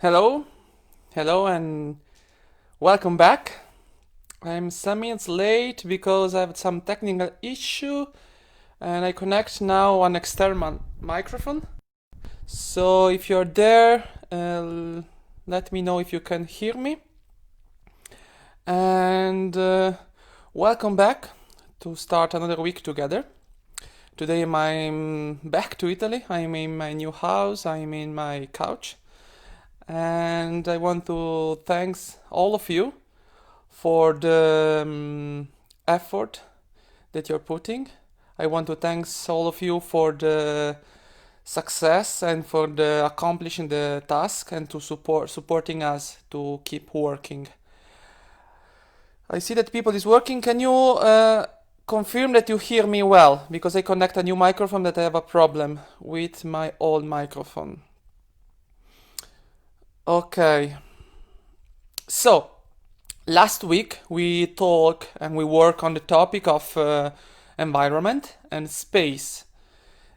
Hello, hello, and welcome back. I'm some minutes late because I have some technical issue and I connect now an external microphone. So if you're there, let me know if you can hear me. And welcome back to start another week together. Today I'm back to Italy. I'm in my new house, I'm in my couch, and I want to thanks all of you for the effort that you're putting. I want to thanks all of you for the success and for the accomplishing the task and to supporting us to keep working. I see that people is working. Can you confirm that you hear me well? Because I connect a new microphone that I have a problem with my old microphone. Okay. So, last week we talk and we work on the topic of environment and space.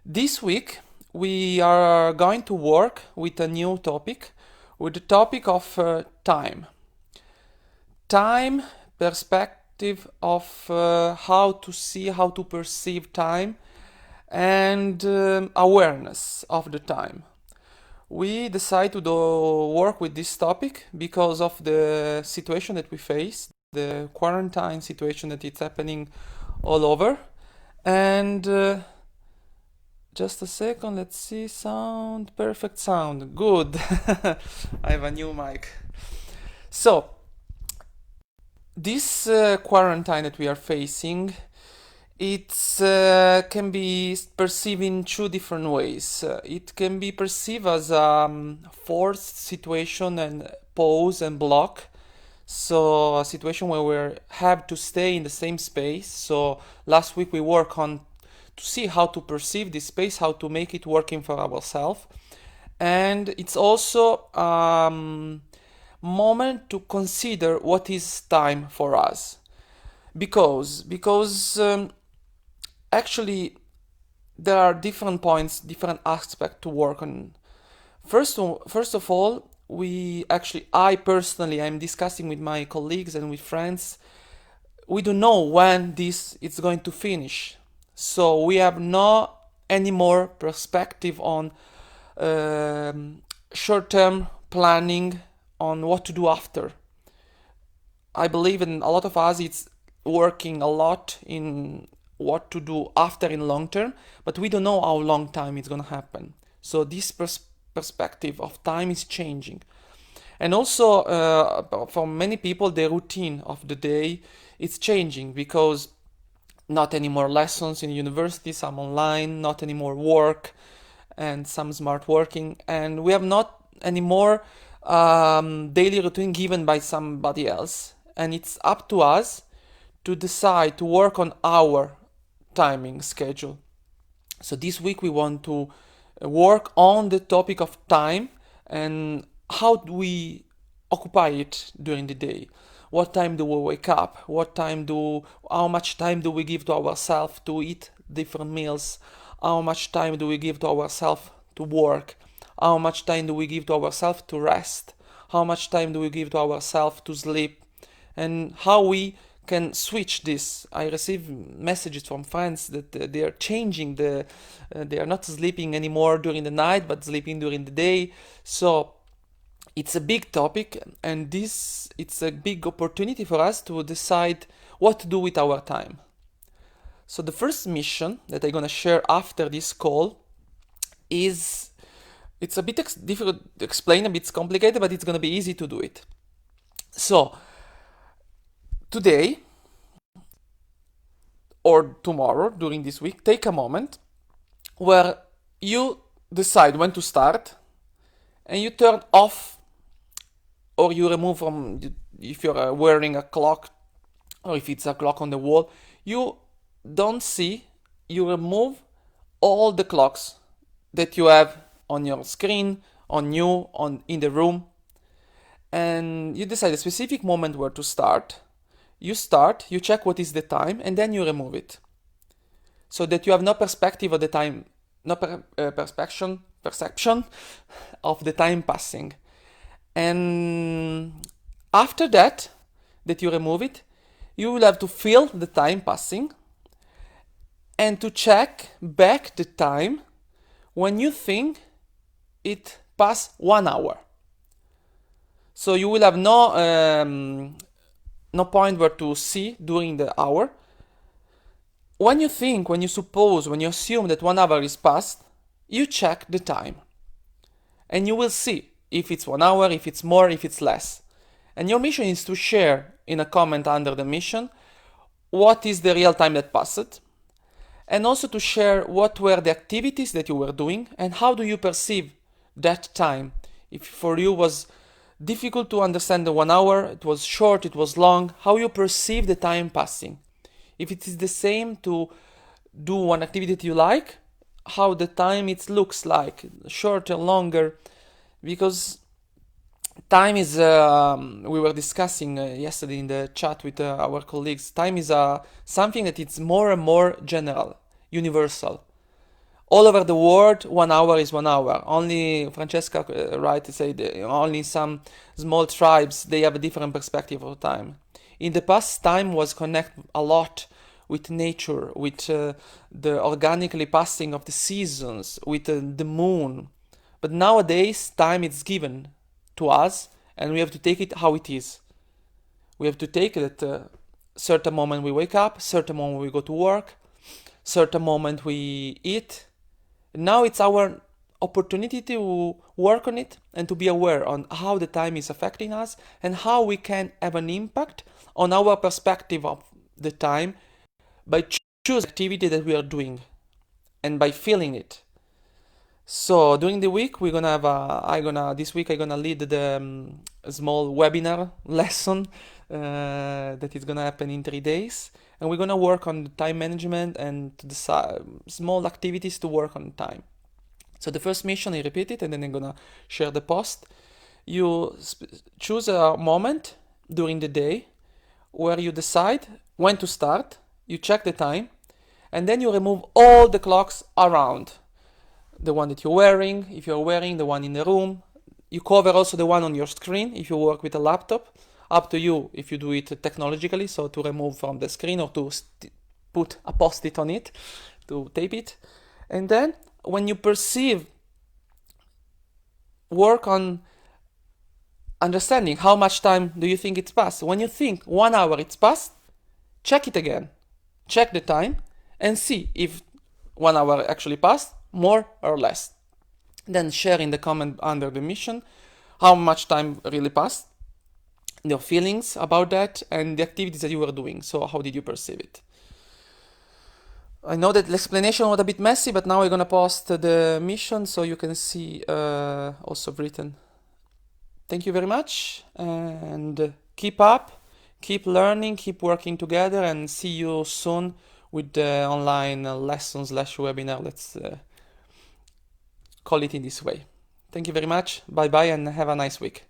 This week we are going to work with a new topic, with the topic of time. Time, perspective of how to see, how to perceive time, and awareness of the time. We decided to work with this topic because of the situation that we face, the quarantine situation that it's happening all over. And just a second, let's see, sound, perfect sound, good. I have a new mic. So, this quarantine that we are facing, it can be perceived in two different ways. It can be perceived as a forced situation and pause and block. So a situation where we have to stay in the same space. So last week we worked on to see how to perceive this space, how to make it working for ourselves. And it's also moment to consider what is time for us because actually there are different points, different aspects to work on. First of all, I personally, I'm discussing with my colleagues and with friends. We don't know when this is going to finish, so we have no any more perspective on short-term planning on what to do after. I believe in a lot of us, it's working a lot in what to do after in long term, but we don't know how long time it's gonna happen. So this perspective of time is changing, and also for many people, the routine of the day is changing because not anymore lessons in university, some online, not anymore work, and some smart working, and we have not anymore daily routine given by somebody else, and it's up to us to decide to work on our timing schedule. So this week we want to work on the topic of time and how do we occupy it during the day. What time do we wake up? How much time do we give to ourselves to eat different meals? How much time do we give to ourselves to work? How much time do we give to ourselves to rest? How much time do we give to ourselves to sleep? And how we can switch this. I receive messages from friends that they are changing they are not sleeping anymore during the night but sleeping during the day. So it's a big topic, and this it's a big opportunity for us to decide what to do with our time. So the first mission that I'm gonna share after this call is it's a bit difficult to explain, a bit complicated, but it's gonna be easy to do it. So today or tomorrow during this week, take a moment where you decide when to start and you turn off or you remove from, if you're wearing a clock or if it's a clock on the wall, you don't see, you remove all the clocks that you have on your screen, on you, on in the room, and you decide a specific moment where to start. You start, you check what is the time, and then you remove it, so that you have no perspective of the time, no perception of the time passing. And after that you remove it, you will have to feel the time passing and to check back the time when you think it passed 1 hour. So you will have no point where to see during the hour. When you think, when you suppose, when you assume that 1 hour is passed, you check the time. And you will see if it's 1 hour, if it's more, if it's less. And your mission is to share in a comment under the mission what is the real time that passed, and also to share what were the activities that you were doing and how do you perceive that time. If for you was difficult to understand the 1 hour, it was short, it was long, how you perceive the time passing. If it is the same to do one activity that you like, how the time it looks like, shorter, longer, because time is, we were discussing yesterday in the chat with our colleagues, time is something that it's more and more general, universal. All over the world, 1 hour is 1 hour. Only Francesca, right, say only some small tribes, they have a different perspective of time. In the past, time was connected a lot with nature, with the organically passing of the seasons, with the moon. But nowadays, time is given to us, and we have to take it how it is. We have to take it at a certain moment we wake up, certain moment we go to work, certain moment we eat. Now it's our opportunity to work on it and to be aware on how the time is affecting us and how we can have an impact on our perspective of the time by choosing the activity that we are doing and by feeling it. So during the week we're gonna have this week I'm gonna lead the small webinar lesson that is gonna happen in 3 days, and we're gonna work on the time management and to decide small activities to work on time. So the first mission, I repeat it, and then I'm gonna share the post. You choose a moment during the day where you decide when to start. You check the time, and then you remove all the clocks around. The one that you're wearing, if you're wearing the one in the room. You cover also the one on your screen if you work with a laptop. Up to you if you do it technologically, so to remove from the screen or to put a post-it on it, to tape it. And then when you perceive, work on understanding how much time do you think it's passed. When you think 1 hour it's passed, check it again. Check the time and see if 1 hour actually passed, more or less. Then share in the comment under the mission how much time really passed, your feelings about that, and the activities that you were doing. So how did you perceive it? I know that the explanation was a bit messy, but now I'm gonna post the mission so you can see also written. Thank you very much, and keep up, keep learning, keep working together, and see you soon with the online lesson/webinar. Let's call it in this way. Thank you very much. Bye bye, and have a nice week.